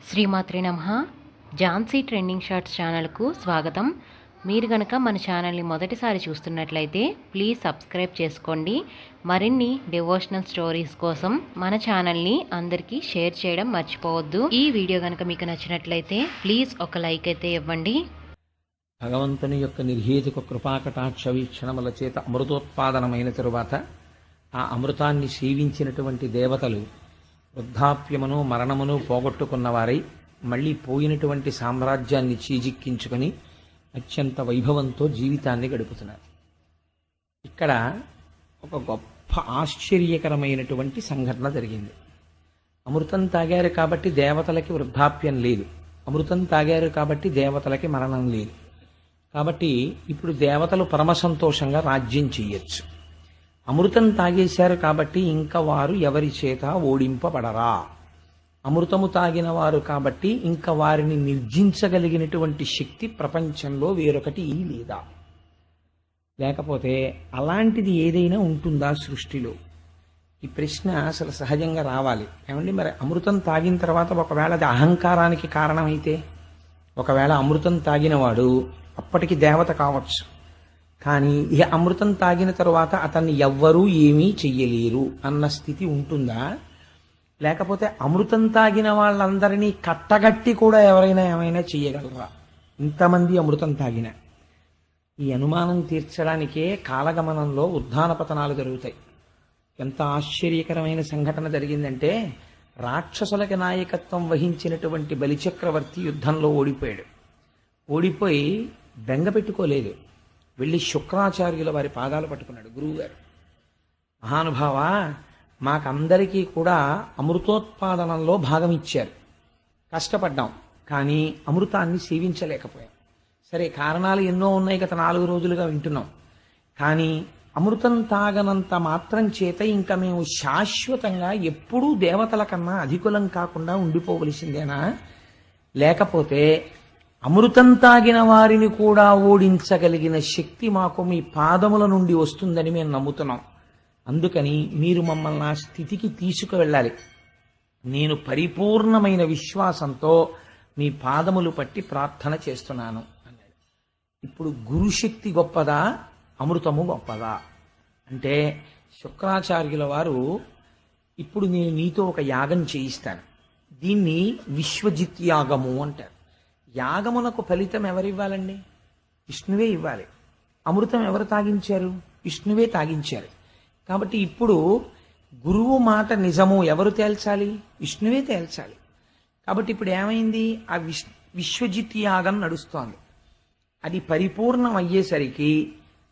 శ్రీమాత్రే నమః. Jhansi trending shorts ఛానల్కు స్వాగతం. మీరు గనక మన ఛానల్ని మొదటిసారి చూస్తున్నట్లయితే ప్లీజ్ సబ్స్క్రైబ్ చేసుకోండి. మరిన్ని డివోషనల్ స్టోరీస్ కోసం మన ఛానల్ని అందరికీ షేర్ చేయడం మర్చిపోవద్దు. ఈ వీడియో కనుక మీకు నచ్చినట్లయితే ప్లీజ్ ఒక లైక్ అయితే ఇవ్వండి. భగవంతుని యొక్క నిర్హేతుక కృపాకటాక్ష వీక్షణముల చేత అమృతోత్పాదనమైన తరువాత ఆ అమృతాన్ని సేవించినటువంటి దేవతలు వృద్ధాప్యమును మరణమును పోగొట్టుకున్నవారై మళ్ళీ పోయినటువంటి సామ్రాజ్యాన్ని చీజిక్కించుకొని అత్యంత వైభవంతో జీవితాన్ని గడుపుతున్నారు. ఇక్కడ ఒక గొప్ప ఆశ్చర్యకరమైనటువంటి సంఘటన జరిగింది. అమృతం తాగారు కాబట్టి దేవతలకి వృద్ధాప్యం లేదు, అమృతం తాగారు కాబట్టి దేవతలకి మరణం లేదు. కాబట్టి ఇప్పుడు దేవతలు పరమ సంతోషంగా రాజ్యం చెయ్యొచ్చు. అమృతం తాగేశారు కాబట్టి ఇంకా వారు ఎవరి చేత ఓడింపబడరా. అమృతము తాగిన వారు కాబట్టి ఇంకా వారిని నిర్జించగలిగినటువంటి శక్తి ప్రపంచంలో వేరొకటి లేదా? లేకపోతే అలాంటిది ఏదైనా ఉంటుందా సృష్టిలో? ఈ ప్రశ్న అసలు సహజంగా రావాలి. ఏమండి, మరి అమృతం తాగిన తర్వాత ఒకవేళ అది అహంకారానికి కారణమైతే, ఒకవేళ అమృతం తాగినవాడు అప్పటికి దేవత కావచ్చు, కానీ ఇక అమృతం తాగిన తరువాత అతన్ని ఎవ్వరూ ఏమీ చెయ్యలేరు అన్న స్థితి ఉంటుందా? లేకపోతే అమృతం తాగిన వాళ్ళందరినీ కట్టగట్టి కూడా ఎవరైనా ఏమైనా చెయ్యగలరా? ఇంతమంది అమృతం తాగిన ఈ అనుమానం తీర్చడానికే కాలగమనంలో ఉత్థాన పతనాలు జరుగుతాయి. ఎంత ఆశ్చర్యకరమైన సంఘటన జరిగిందంటే, రాక్షసులకి నాయకత్వం వహించినటువంటి బలిచక్రవర్తి యుద్ధంలో ఓడిపోయాడు. ఓడిపోయి బెంగ పెట్టుకోలేదు, వెళ్ళి శుక్రాచార్యుల వారి పాదాలు పట్టుకున్నాడు. గురువుగారు, మహానుభావ, మాకందరికీ కూడా అమృతోత్పాదనంలో భాగం ఇచ్చారు, కష్టపడ్డాం, కానీ అమృతాన్ని సేవించలేకపోయాం. సరే, కారణాలు ఎన్నో ఉన్నాయి, గత 4 రోజులుగా వింటున్నాం. కానీ అమృతం తాగనంత మాత్రం చేత ఇంకా మేము శాశ్వతంగా ఎప్పుడూ దేవతల కన్నా అధికులం కాకుండా ఉండిపోవలసిందేనా? లేకపోతే అమృతం తాగిన వారిని కూడా ఓడించగలిగిన శక్తి మాకు మీ పాదముల నుండి వస్తుందని మేము నమ్ముతున్నాం. అందుకని మీరు మమ్మల్ని ఆ స్థితికి తీసుకువెళ్ళాలి. నేను పరిపూర్ణమైన విశ్వాసంతో మీ పాదములు పట్టి ప్రార్థన చేస్తున్నాను అన్నాడు. ఇప్పుడు గురుశక్తి గొప్పదా, అమృతము గొప్పదా అంటే, శుక్రాచార్యుల వారు, ఇప్పుడు నేను నీతో ఒక యాగం చేయిస్తాను, దీన్ని విశ్వజిత్ యాగము అంటారు. యాగమునకు ఫలితం ఎవరివ్వాలండి? విష్ణువే ఇవ్వాలి. అమృతం ఎవరు తాగించారు? విష్ణువే తాగించారు. కాబట్టి ఇప్పుడు గురువు మాట నిజము ఎవరు తేల్చాలి? విష్ణువే తేల్చాలి. కాబట్టి ఇప్పుడు ఏమైంది? ఆ విశ్వజిత్ యాగం నడుస్తోంది. అది పరిపూర్ణం అయ్యేసరికి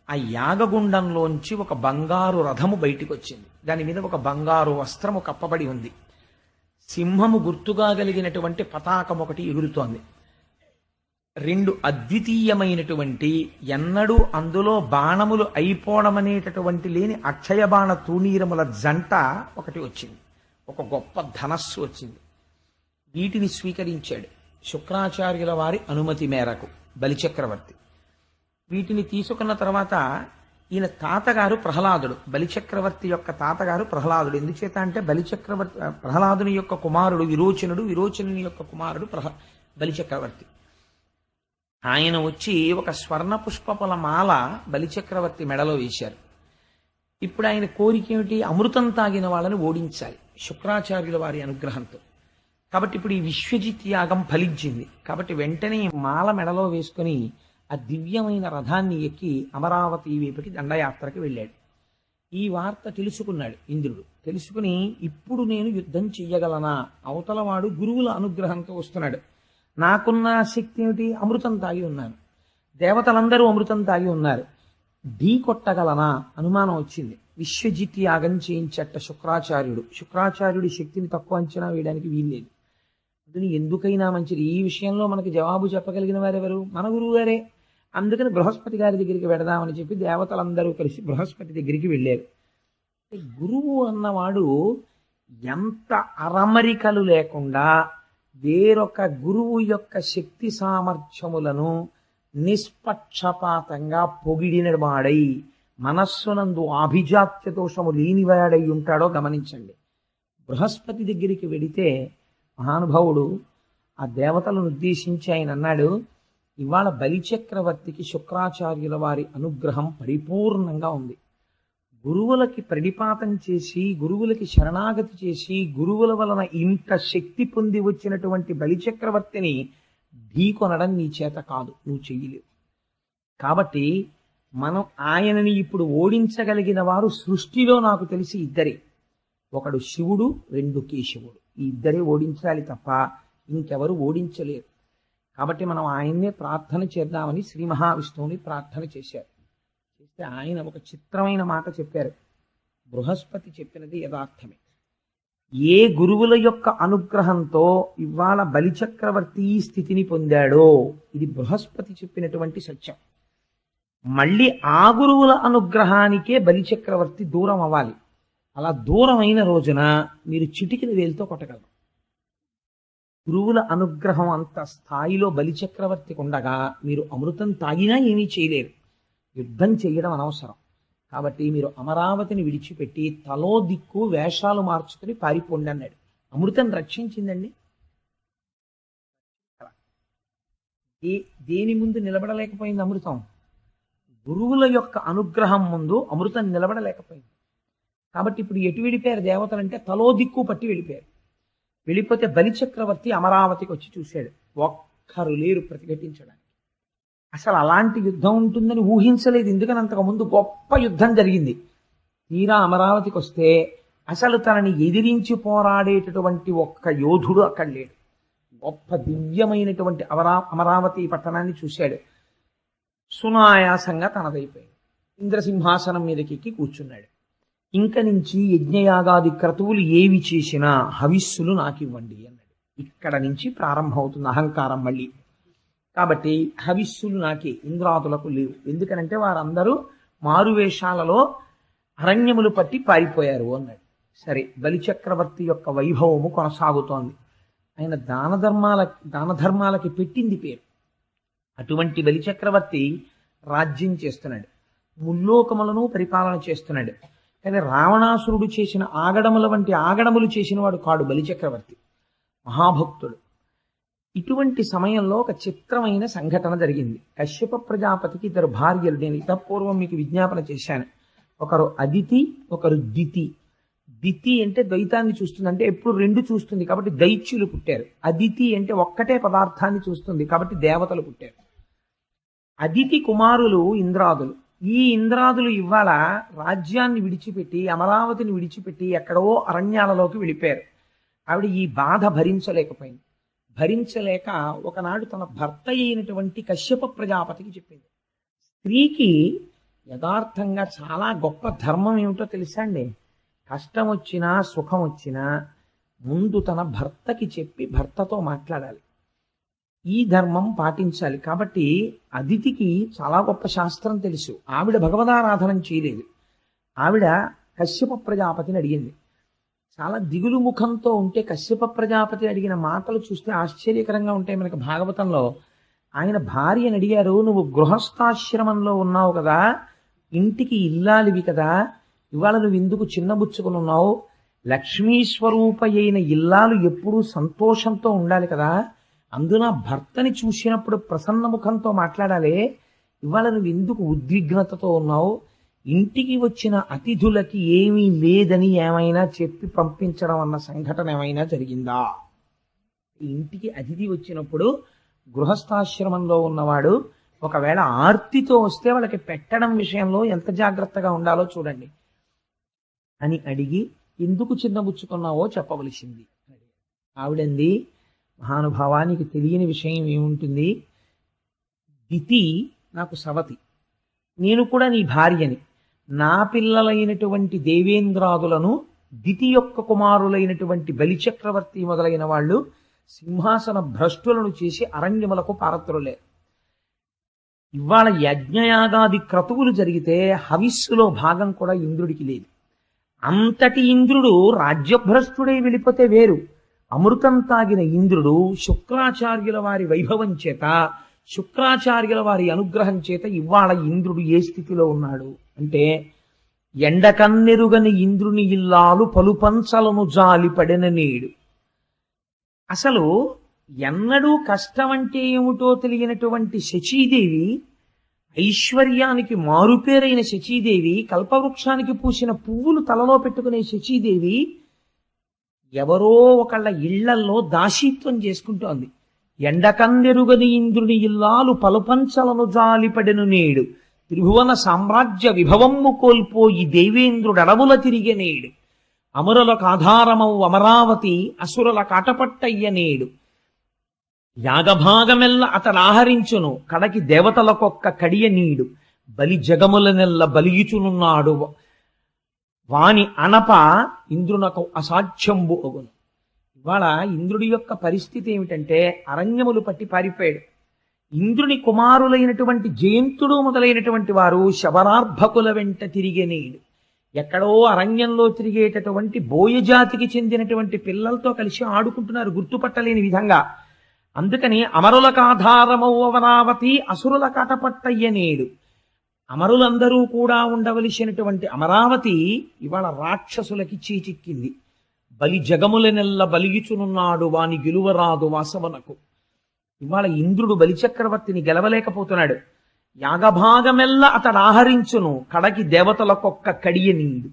ఆ యాగగుండంలోంచి ఒక బంగారు రథము బయటికి వచ్చింది. దాని మీద ఒక బంగారు వస్త్రము కప్పబడి ఉంది. సింహము గుర్తుగా కలిగినటువంటి పతాకం ఒకటి ఎగురుతోంది. 2 అద్వితీయమైనటువంటి, ఎన్నడూ అందులో బాణములు అయిపోవడమనేటటువంటి లేని అక్షయ బాణ తూణీరముల జంట ఒకటి వచ్చింది. ఒక గొప్ప ధనస్సు వచ్చింది. వీటిని స్వీకరించాడు శుక్రాచార్యుల వారి అనుమతి మేరకు బలిచక్రవర్తి. వీటిని తీసుకున్న తర్వాత ఈయన తాతగారు ప్రహ్లాదుడు, బలిచక్రవర్తి యొక్క తాతగారు ప్రహ్లాదుడు. ఎందుచేత అంటే ప్రహ్లాదుని యొక్క కుమారుడు విరోచనుడు, విరోచనుని యొక్క కుమారుడు బలిచక్రవర్తి. ఆయన వచ్చి ఒక స్వర్ణ పుష్పముల మాల బలిచక్రవర్తి మెడలో వేశారు. ఇప్పుడు ఆయన కోరిక ఏమిటి? అమృతం తాగిన వాళ్ళని ఓడించాలి శుక్రాచార్యుల వారి అనుగ్రహంతో. కాబట్టి ఇప్పుడు ఈ విశ్వజిత్ యాగం ఫలించింది. కాబట్టి వెంటనే మాల మెడలో వేసుకుని ఆ దివ్యమైన రథాన్ని ఎక్కి అమరావతి వైపుకి దండయాత్రకి వెళ్ళాడు. ఈ వార్త తెలుసుకున్నాడు ఇంద్రుడు. తెలుసుకుని, ఇప్పుడు నేను యుద్ధం చెయ్యగలనా? అవతలవాడు గురువుల అనుగ్రహంతో వస్తున్నాడు, నాకున్న శక్తి ఏమిటి? అమృతం తాగి ఉన్నాను, దేవతలందరూ అమృతం తాగి ఉన్నారు, ఢీ కొట్టగలనా? అనుమానం వచ్చింది. విశ్వజిత్ యాగం చేయించట శుక్రాచార్యుడు. శుక్రాచార్యుడి శక్తిని తక్కువ అంచనా వేయడానికి వీల్లేదు. అందుకని ఎందుకైనా మంచిది, ఈ విషయంలో మనకి జవాబు చెప్పగలిగిన వారెవరు? మన గురువు గారే. అందుకని బృహస్పతి గారి దగ్గరికి వెడదామని చెప్పి దేవతలందరూ కలిసి బృహస్పతి దగ్గరికి వెళ్ళారు. గురువు అన్నవాడు ఎంత అరమరికలు లేకుండా వేరొక గురువు యొక్క శక్తి సామర్థ్యములను నిష్పక్షపాతంగా పొగిడిన వాడై మనస్సునందు ఆభిజాత్య దోషము లేనివాడై ఉంటాడో గమనించండి. బృహస్పతి దగ్గరికి వెడితే మహానుభావుడు ఆ దేవతలను ఉద్దేశించి ఆయన అన్నాడు, ఇవాళ బలిచక్రవర్తికి శుక్రాచార్యుల వారి అనుగ్రహం పరిపూర్ణంగా ఉంది. గురువులకి ప్రణిపాతం చేసి, గురువులకి శరణాగతి చేసి, గురువుల వలన ఇంత శక్తి పొంది వచ్చినటువంటి బలిచక్రవర్తిని ఢీకొనడం నీ చేత కాదు, నువ్వు చెయ్యలేవు. కాబట్టి మనం ఆయనని ఇప్పుడు ఓడించగలిగిన వారు సృష్టిలో నాకు తెలిసి ఇద్దరే. ఒకడు శివుడు, రెండు కేశవుడు. ఈ ఇద్దరే ఓడించాలి తప్ప ఇంకెవరు ఓడించలేరు. కాబట్టి మనం ఆయన్నే ప్రార్థన చేద్దామని శ్రీ మహావిష్ణువుని ప్రార్థన చేశారు. చేస్తే ఆయన ఒక చిత్రమైన మాట చెప్పారు. బృహస్పతి చెప్పినది యథార్థమే. ఏ గురువుల యొక్క అనుగ్రహంతో ఇవాళ బలిచక్రవర్తి ఈ స్థితిని పొందాడో ఇది బృహస్పతి చెప్పినటువంటి సత్యం. మళ్ళీ ఆ గురువుల అనుగ్రహానికే బలిచక్రవర్తి దూరం అవ్వాలి. అలా దూరం అయిన రోజున మీరు చిటికిన వేలుతో కొట్టగలరు. గురువుల అనుగ్రహం అంత స్థాయిలో బలిచక్రవర్తికి ఉండగా మీరు అమృతం తాగినా ఏమీ చేయలేరు. యుద్ధం చేయడం అనవసరం. కాబట్టి మీరు అమరావతిని విడిచిపెట్టి తలో దిక్కు వేషాలు మార్చుకుని పారిపోండి అన్నాడు. అమృతం రక్షించిందండి. దేని ముందు నిలబడలేకపోయింది అమృతం? గురువుల యొక్క అనుగ్రహం ముందు అమృతం నిలబడలేకపోయింది. కాబట్టి ఇప్పుడు ఎటు వెళ్ళిపోయారు దేవతలంటే తలో దిక్కు పట్టి వెళ్ళిపోయారు. వెళ్ళిపోతే బలిచక్రవర్తి అమరావతికి వచ్చి చూశాడు. ఒక్కరు లేరు ప్రతిఘటించడానికి. అసలు అలాంటి యుద్ధం ఉంటుందని ఊహించలేదు. ఎందుకని అంతకుముందు గొప్ప యుద్ధం జరిగింది. తీరా అమరావతికి వస్తే అసలు తనని ఎదిరించి పోరాడేటటువంటి ఒక్క యోధుడు అక్కడ లేడు. గొప్ప దివ్యమైనటువంటి అమరావతి పట్టణాన్ని చూశాడు. సునాయాసంగా తనదైపోయింది. ఇంద్రసింహాసనం మీదకి ఎక్కి కూర్చున్నాడు. ఇంక నుంచి యజ్ఞయాగాది క్రతువులు ఏవి చేసినా హవిస్సులు నాకివ్వండి అన్నాడు. ఇక్కడ నుంచి ప్రారంభమవుతుంది అహంకారం మళ్ళీ. కాబట్టి హవిస్సులు నాకే, ఇంద్రాదులకు లేవు. ఎందుకనంటే వారందరూ మారువేషాలలో అరణ్యములు పట్టి పారిపోయారు అన్నాడు. సరే, బలిచక్రవర్తి యొక్క వైభవము కొనసాగుతోంది. ఆయన దానధర్మాలకి పెట్టింది పేరు. అటువంటి బలిచక్రవర్తి రాజ్యం చేస్తున్నాడు, ముల్లోకములను పరిపాలన చేస్తున్నాడు. కానీ రావణాసురుడు చేసిన ఆగడముల వంటి ఆగడములు చేసిన వాడు కాడు బలిచక్రవర్తి, మహాభక్తుడు. ఇటువంటి సమయంలో ఒక చిత్రమైన సంఘటన జరిగింది. కశ్యప ప్రజాపతికి ఇద్దరు భార్యలు. నేను ఇతపూర్వం మీకు విజ్ఞాపన చేశాను. ఒకరు అదితి, ఒకరు దితి. దితి అంటే ద్వైతాన్ని చూస్తుంది, అంటే ఎప్పుడు రెండు చూస్తుంది కాబట్టి దైత్యులు పుట్టారు. అదితి అంటే ఒక్కటే పదార్థాన్ని చూస్తుంది కాబట్టి దేవతలు పుట్టారు. అదితి కుమారులు ఇంద్రాదులు. ఈ ఇంద్రాదులు ఇవాళ రాజ్యాన్ని విడిచిపెట్టి, అమరావతిని విడిచిపెట్టి ఎక్కడో అరణ్యాలలోకి వెళ్ళిపోయారు. ఆవిడ ఈ బాధ భరించలేకపోయింది. భరించలేక ఒకనాడు తన భర్త అయినటువంటి కశ్యప ప్రజాపతికి చెప్పింది. స్త్రీకి యథార్థంగా చాలా గొప్ప ధర్మం ఏమిటో తెలుసా అండి? కష్టం వచ్చినా సుఖం వచ్చినా ముందు తన భర్తకి చెప్పి భర్తతో మాట్లాడాలి. ఈ ధర్మం పాటించాలి. కాబట్టి అదితికి చాలా గొప్ప శాస్త్రం తెలుసు. ఆవిడ భగవదారాధనం చేయలేదు. ఆవిడ కశ్యప ప్రజాపతిని అడిగింది. చాలా దిగులు ముఖంతో ఉంటే కశ్యప ప్రజాపతి అడిగిన మాటలు చూస్తే ఆశ్చర్యకరంగా ఉంటాయి. మనకి భాగవతంలో ఆయన భార్యని అడిగారు, నువ్వు గృహస్థాశ్రమంలో ఉన్నావు కదా, ఇంటికి ఇల్లాలివి కదా, ఇవాళ నువ్వు ఎందుకు చిన్నబుచ్చుకుని ఉన్నావు? లక్ష్మీస్వరూప అయిన ఇల్లాలు ఎప్పుడూ సంతోషంతో ఉండాలి కదా, అందున భర్తని చూసినప్పుడు ప్రసన్న ముఖంతో మాట్లాడాలి. ఇవాళ నువ్వు ఎందుకు ఉద్విగ్నతతో ఉన్నావు? ఇంటికి వచ్చిన అతిథులకి ఏమీ లేదని ఏమైనా చెప్పి పంపించడం అన్న సంఘటన ఏమైనా జరిగిందా? ఇంటికి అతిథి వచ్చినప్పుడు గృహస్థాశ్రమంలో ఉన్నవాడు ఒకవేళ ఆర్తితో వస్తే వాళ్ళకి పెట్టడం విషయంలో ఎంత జాగ్రత్తగా ఉండాలో చూడండి అని అడిగి, ఎందుకు చిన్నబుచ్చుకున్నావో చెప్పవలసింది. ఆవిడంది, మహానుభావానికి తెలియని విషయం ఏముంటుంది? దితి నాకు సవతి, నేను కూడా నీ భార్యని. నా పిల్లలైనటువంటి దేవేంద్రాదులను దితి యొక్క కుమారులైనటువంటి బలిచక్రవర్తి మొదలైన వాళ్ళు సింహాసన భ్రష్టులను చేసి అరణ్యములకు పారత్రులే. ఇవాళ యజ్ఞయాగాది క్రతువులు జరిగితే హవిస్సులో భాగం కూడా ఇంద్రుడికి లేదు. అంతటి ఇంద్రుడు రాజ్యభ్రష్టుడై వెళ్ళిపోతే వేరు. అమృతం తాగిన ఇంద్రుడు శుక్రాచార్యుల వారి వైభవం చేత, శుక్రాచార్యుల వారి అనుగ్రహం చేత ఇవాళ ఇంద్రుడు ఏ స్థితిలో ఉన్నాడు అంటే, ఎండకన్నెరుగని ఇంద్రుని ఇల్లాలు పలుపంచలను జాలి పడిన నేడు. అసలు ఎన్నడూ కష్టం అంటే ఏమిటో తెలియనటువంటి శచీదేవి, ఐశ్వర్యానికి మారుపేరైన శచీదేవి, కల్పవృక్షానికి పూసిన పువ్వులు తలలో పెట్టుకునే శచీదేవి ఎవరో ఒకళ్ళ ఇళ్లల్లో దాసీత్వం చేసుకుంటోంది. ఎండకందెరుగని ఇంద్రుని ఇల్లాలు పలుపంచలను జాలిపడెను నేడు, త్రిభువన సామ్రాజ్య విభవమ్ము కోల్పోయి దేవేంద్రుడు అడవుల తిరిగే నేడు, అమరులకు ఆధారమవు అమరావతి అసురుల కాటపట్టయ్య నేడు, యాగభాగమెల్ల అతడాహరించును కడకి దేవతలకొక్క కడియ నీడు, బలి జగములనెల్ల బలియుచునున్నాడు వాని అనప ఇంద్రునకు అసాధ్యంబు అగును. ఇవాళ ఇంద్రుడి యొక్క పరిస్థితి ఏమిటంటే అరణ్యములు పట్టి పారిపోయాడు. ఇంద్రుని కుమారులైనటువంటి జయంతుడు మొదలైనటువంటి వారు శబరార్భకుల వెంట తిరిగేనేడు. ఎక్కడో అరణ్యంలో తిరిగేటటువంటి బోయజాతికి చెందినటువంటి పిల్లలతో కలిసి ఆడుకుంటున్నారు గుర్తుపట్టలేని విధంగా. అందుకని అమరులకాధారమవు అమరావతి అసురుల కాటపట్టయ్యనేడు. అమరులందరూ కూడా ఉండవలసినటువంటి అమరావతి ఇవాళ రాక్షసులకి చీచిక్కింది. బలి జగములనెల్ల బలియుచునున్నాడు వాని గెలువరాదు వాసవనకు. ఇవాళ ఇంద్రుడు బలిచక్రవర్తిని గెలవలేకపోతున్నాడు. యాగభాగమెల్ల అతడు ఆహరించును కడకి దేవతలకొక్క కడియ నీడు.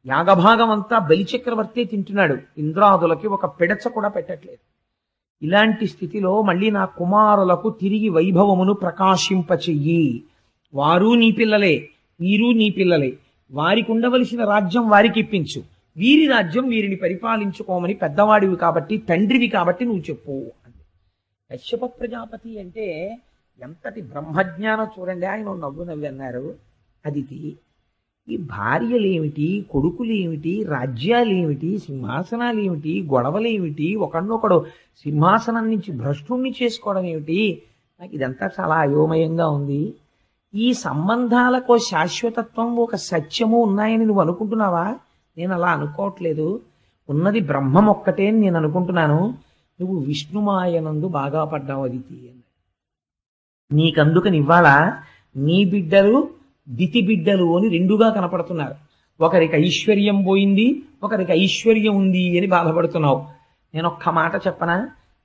యాగభాగం అంతా బలిచక్రవర్తి తింటున్నాడు, ఇంద్రాదులకి ఒక పిడచ కూడా పెట్టట్లేదు. ఇలాంటి స్థితిలో మళ్ళీ నా కుమారులకు తిరిగి వైభవమును ప్రకాశింపచెయ్యి. వారు నీ పిల్లలే, వీరు నీ పిల్లలే, వారికి ఉండవలసిన రాజ్యం వారికి ఇప్పించు, వీరి రాజ్యం వీరిని పరిపాలించుకోమని పెద్దవాడివి కాబట్టి తండ్రివి కాబట్టి నువ్వు చెప్పు అని. కశ్యప ప్రజాపతి అంటే ఎంతటి బ్రహ్మజ్ఞానం చూడండి. ఆయన నవ్వు నవ్వి అన్నారు, అదితి ఈ భార్యలేమిటి, కొడుకులేమిటి, రాజ్యాలేమిటి, సింహాసనాలేమిటి, గొడవలేమిటి, ఒకడినొకడు సింహాసనం నుంచి భ్రష్టుణ్ణి చేసుకోవడం ఏమిటి, నాకు ఇదంతా చాలా అయోమయంగా ఉంది. ఈ సంబంధాలకు శాశ్వతత్వం ఒక సత్యము ఉన్నాయని నువ్వు అనుకుంటున్నావా? నేను అలా అనుకోవట్లేదు. ఉన్నది బ్రహ్మం ఒక్కటే అని నేను అనుకుంటున్నాను. నువ్వు విష్ణుమాయనందు బాగా పడ్డావు అదితి అని. నీకందుకని ఇవాళ నీ బిడ్డలు దితి బిడ్డలు అని రెండుగా కనపడుతున్నారు. ఒకరికి ఐశ్వర్యం పోయింది, ఒకరికి ఐశ్వర్యం ఉంది అని బాధపడుతున్నావు. నేను ఒక్క మాట చెప్పనా,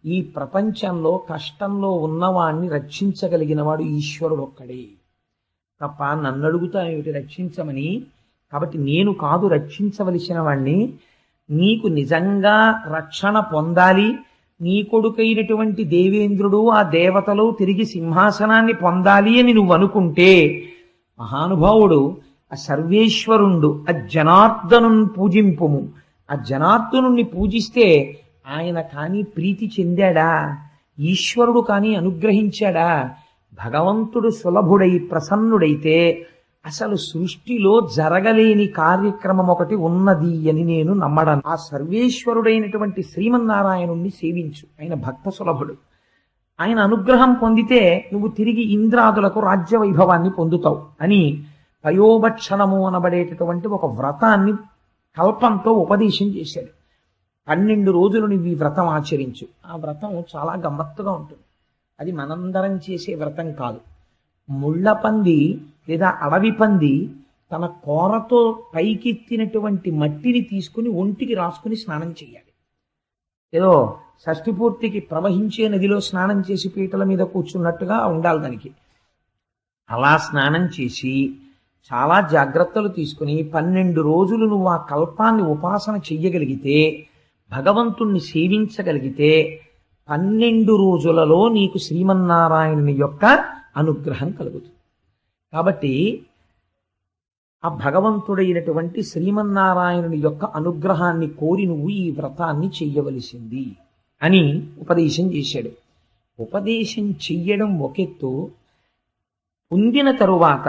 ఈ ప్రపంచంలో కష్టంలో ఉన్నవాణ్ణి రక్షించగలిగిన వాడు ఈశ్వరుడు ఒక్కడే తప్ప నన్ను అడుగుతానేమిటి రక్షించమని. కాబట్టి నేను కాదు రక్షించవలసిన వాణ్ణి. నీకు నిజంగా రక్షణ పొందాలి, నీ కొడుకైనటువంటి దేవేంద్రుడు ఆ దేవతలు తిరిగి సింహాసనాన్ని పొందాలి అని నువ్వు అనుకుంటే, మహానుభావుడు ఆ సర్వేశ్వరుండు ఆ జనార్దనుని పూజింపుము. ఆ జనార్దనుణ్ణి పూజిస్తే ఆయన కానీ ప్రీతి చెందాడా, ఈశ్వరుడు కానీ అనుగ్రహించాడా? భగవంతుడు సులభుడై ప్రసన్నుడైతే అసలు సృష్టిలో జరగలేని కార్యక్రమం ఒకటి ఉన్నది అని నేను నమ్మడాను. ఆ సర్వేశ్వరుడైనటువంటి శ్రీమన్నారాయణుణ్ణి సేవించు, ఆయన భక్త సులభుడు. ఆయన అనుగ్రహం పొందితే నువ్వు తిరిగి ఇంద్రాదులకు రాజ్య వైభవాన్ని పొందుతావు అని పయోభక్షణము అనబడేటటువంటి ఒక వ్రతాన్ని కల్పంతో ఉపదేశం చేశాడు. 12 రోజులు నువ్వు ఈ వ్రతం ఆచరించు. ఆ వ్రతం చాలా గమ్మత్తుగా ఉంటుంది. అది మనందరం చేసే వ్రతం కాదు. ముళ్ళ పంది లేదా అడవి పంది తన కోరతో పైకెత్తినటువంటి మట్టిని తీసుకుని ఒంటికి రాసుకుని స్నానం చేయాలి. ఏదో షష్ఠి పూర్తికి ప్రవహించే నదిలో స్నానం చేసి పీటల మీద కూర్చున్నట్టుగా ఉండాలి దానికి. అలా స్నానం చేసి చాలా జాగ్రత్తలు తీసుకుని 12 రోజులు నువ్వు ఆ కల్పాన్ని ఉపాసన చెయ్యగలిగితే, భగవంతుణ్ణి సేవించగలిగితే 12 రోజులలో నీకు శ్రీమన్నారాయణుని యొక్క అనుగ్రహం కలుగుతుంది. కాబట్టి ఆ భగవంతుడైనటువంటి శ్రీమన్నారాయణుని యొక్క అనుగ్రహాన్ని కోరి నువ్వు ఈ వ్రతాన్ని చెయ్యవలసింది అని ఉపదేశం చేశాడు. ఉపదేశం చెయ్యడం ఒకెత్తు, పొందిన తరువాత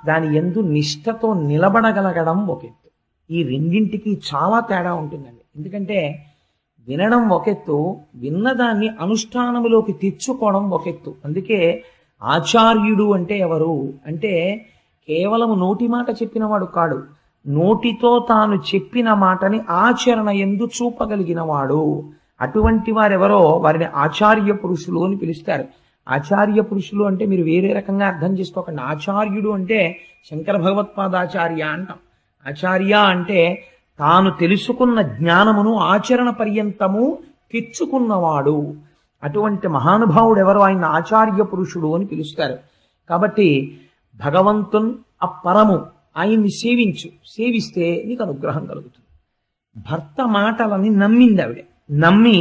దాని యందు నిష్ఠతో నిలబడగలగడం ఒకెత్తు. ఈ రెండింటికి చాలా తేడా ఉంటుందండి. ఎందుకంటే వినడం ఒకెత్తు, విన్నదాన్ని అనుష్ఠానములోకి తెచ్చుకోవడం ఒకెత్తు. అందుకే ఆచార్యుడు అంటే ఎవరు అంటే కేవలం నోటి మాట చెప్పినవాడు కాడు, నోటితో తాను చెప్పిన మాటని ఆచరణ యందు చూపగలిగిన వాడు. అటువంటి వారెవరో వారిని ఆచార్య పురుషులు అని పిలుస్తారు. ఆచార్య పురుషులు అంటే మీరు వేరే రకంగా అర్థం చేసుకోకండి. ఆచార్యుడు అంటే శంకర భగవత్పాదాచార్య అంటాం. ఆచార్య అంటే తాను తెలుసుకున్న జ్ఞానమును ఆచరణ పర్యంతము తెచ్చుకున్నవాడు. అటువంటి మహానుభావుడు ఎవరు? ఆయన ఆచార్య పురుషుడు అని పిలుస్తారు. కాబట్టి భగవంతున్ అపరము, ఆయన్ని సేవిస్తే నీకు అనుగ్రహం కలుగుతుంది. భర్త మాటలని నమ్మింది ఆవిడ. నమ్మి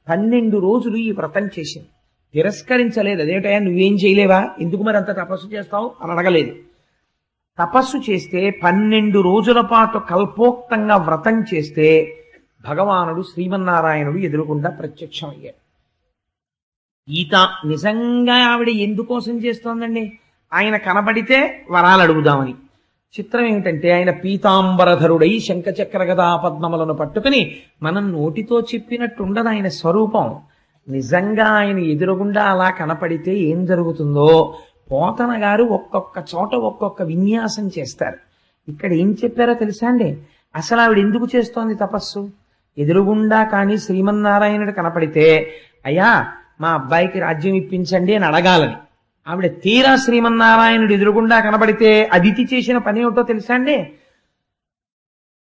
12 రోజులు ఈ వ్రతం చేసింది. తిరస్కరించలేదు. అదేటయా నువ్వేం చేయలేవా, ఎందుకు మరి అంత తపస్సు చేస్తావు అని అడగలేదు. తపస్సు చేస్తే 12 రోజుల పాటు కల్పోక్తంగా వ్రతం చేస్తే భగవానుడు శ్రీమన్నారాయణుడు ఎదురుగుండా ప్రత్యక్షమయ్యాడు. ఈత నిజంగా ఆవిడ ఎందుకోసం చేస్తోందండి? ఆయన కనబడితే వరాలు అడుగుదామని. చిత్రం ఏమిటంటే ఆయన పీతాంబరధరుడై శంఖచక్ర గదా పద్మములను పట్టుకుని మనం నోటితో చెప్పినట్టు ఉండదు ఆయన స్వరూపం. నిజంగా ఆయన ఎదురుగుండా అలా కనపడితే ఏం జరుగుతుందో పోతన గారు ఒక్కొక్క చోట ఒక్కొక్క విన్యాసం చేస్తారు. ఇక్కడ ఏం చెప్పారో తెలుసా అండి? అసలు ఆవిడ ఎందుకు చేస్తోంది తపస్సు? ఎదురుగుండా కానీ శ్రీమన్నారాయణుడు కనపడితే అయ్యా మా అబ్బాయికి రాజ్యం ఇప్పించండి అని అడగాలని. ఆవిడ తీరా శ్రీమన్నారాయణుడు ఎదురుగుండా కనబడితే అదితి చేసిన పని ఏమిటో తెలుసా అండి?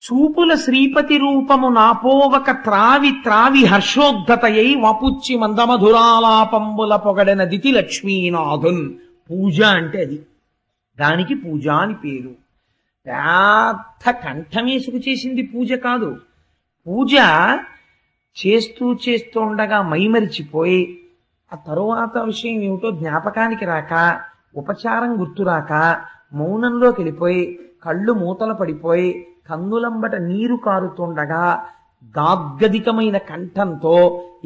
చూపుల శ్రీపతి రూపము నాపోవక త్రావి త్రావి హర్షోద్ధతయై వపుచ్చి మందమధురాలాపంబుల పొగడన దితి లక్ష్మీనాథున్. పూజ అంటే అది, దానికి పూజ అని పేరు. పెద్ద కంఠమేసుకు చేసింది పూజ కాదు. పూజ చేస్తూ ఉండగా మైమరిచిపోయి ఆ తరువాత విషయం ఏమిటో జ్ఞాపకానికి రాక, ఉపచారం గుర్తురాక మౌనంలోకి వెళ్ళిపోయి కళ్ళు మూతలు పడిపోయి కన్నులంబట నీరు కారుతుండగా గాద్గదికమైన కంఠంతో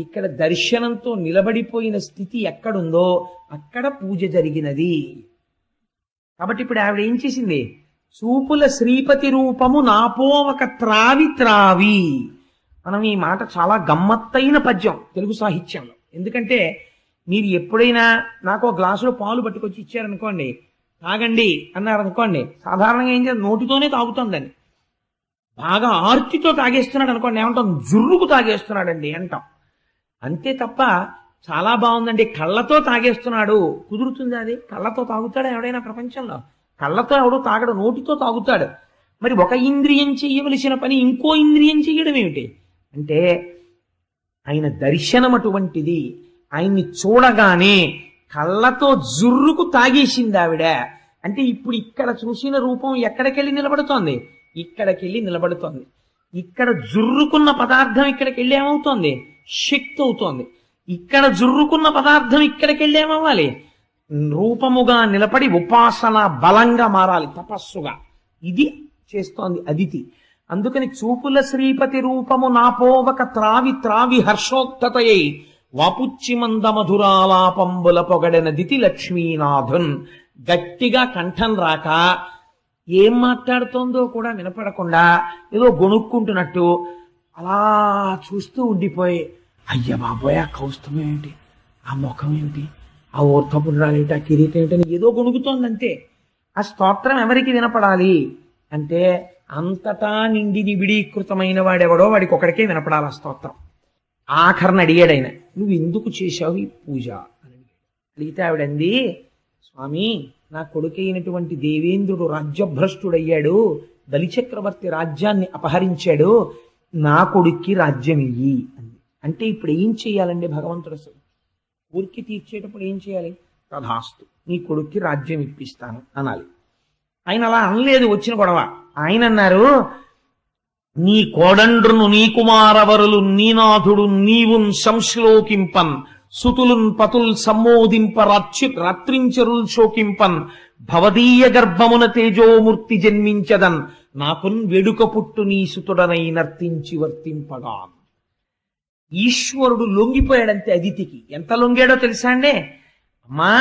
ఇక్కడ దర్శనంతో నిలబడిపోయిన స్థితి ఎక్కడుందో అక్కడ పూజ జరిగినది. కాబట్టి ఇప్పుడు ఆవిడ ఏం చేసింది? చూపుల శ్రీపతి రూపము నాపోవక త్రావి త్రావి. మనం ఈ మాట చాలా గమ్మత్తైన పద్యం తెలుగు సాహిత్యంలో. ఎందుకంటే మీరు ఎప్పుడైనా నాకు ఒక గ్లాసులో పాలు పట్టుకొచ్చి ఇచ్చారనుకోండి, తాగండి అన్నారనుకోండి, సాధారణంగా ఏం చేయాలి? నోటితోనే తాగుతుందని. బాగా ఆర్తితో తాగేస్తున్నాడు అనుకోండి, ఏమంటాం? జుర్రుకు తాగేస్తున్నాడండి అంటాం. అంతే తప్ప చాలా బాగుందండి కళ్ళతో తాగేస్తున్నాడు కుదురుతుంది? అది కళ్ళతో తాగుతాడా ఎవడైనా ప్రపంచంలో? కళ్ళతో ఎవడో తాగడు, నోటితో తాగుతాడు. మరి ఒక ఇంద్రియం చెయ్యవలసిన పని ఇంకో ఇంద్రియం చెయ్యడం ఏమిటి అంటే ఆయన దర్శనం అటువంటిది. ఆయన్ని చూడగానే కళ్ళతో జుర్రుకు తాగేసింది ఆవిడ. అంటే ఇప్పుడు ఇక్కడ చూసిన రూపం ఎక్కడికెళ్ళి నిలబడుతోంది? ఇక్కడికెళ్ళి నిలబడుతోంది. ఇక్కడ జుర్రుకున్న పదార్థం ఇక్కడికెళ్ళి ఏమవుతోంది? శక్తి అవుతోంది. ఇక్కడ జుర్రుకున్న పదార్థం ఇక్కడికెళ్ళి ఏమవ్వాలి? రూపముగా నిలబడి ఉపాసన బలంగా మారాలి, తపస్సుగా. ఇది చేస్తోంది అదితి. అందుకని చూపుల శ్రీపతి రూపము నాపోవక త్రావి త్రావి హర్షోత్తతయై వాపుచ్చి మంద మధురాలాపంబుల పొగడెన దితి లక్ష్మీనాథున్. గట్టిగా కంఠం రాక ఏం మాట్లాడుతోందో కూడా వినపడకుండా ఏదో గొణుక్కుంటున్నట్టు అలా చూస్తూ ఉండిపోయి, అయ్య బాబోయ్ ఆ కౌస్తుభం ఏమిటి, ఆ ముఖం ఏమిటి, ఆ ఊర్ధపుండ్రాలు ఏమిటి, ఆ కిరీటం ఏమిటని ఏదో గొణుకుతోందంతే. ఆ స్తోత్రం ఎవరికి వినపడాలి అంటే అంతటా నిండి నిబిడీకృతమైన వాడెవడో వాడికి ఒకడికే వినపడాలి ఆ స్తోత్రం. ఆఖరణ అడిగాడు ఆయన, నువ్వు ఎందుకు చేశావు ఈ పూజ అని అడిగితే ఆవిడంది, స్వామి నా కొడుకైనటువంటి దేవేంద్రుడు రాజ్యభ్రష్టుడయ్యాడు, బలిచక్రవర్తి రాజ్యాన్ని అపహరించాడు, నా కొడుక్కి రాజ్యం ఇయ్యి అంది. అంటే ఇప్పుడు ఏం చెయ్యాలండి భగవంతుడు? అసలు ఊరికి తీర్చేటప్పుడు ఏం చేయాలి? తథాస్తు నీ కొడుక్కి రాజ్యం ఇప్పిస్తాను అనాలి. ఆయన అలా అనలేదు, వచ్చిన గొడవ. ఆయన అన్నారు, నీ కోడండ్రును నీ కుమారవరులు నీనాథుడు నీవున్ సంశ్లోకింపన్ సుతులున్ పతుల్ సమ్మోదింప రాత్రించరుల్ శోకింపన్ భవదీయ గర్భమున తేజోమూర్తి జన్మించదన్ నాకున్ వెడుక పుట్టు నీ సుతుడనై నర్తించి వర్తింపగా. ఈశ్వరుడు లొంగిపోయాడంతే అదితికి. ఎంత లొంగాడో తెలుసా అండి? అమ్మా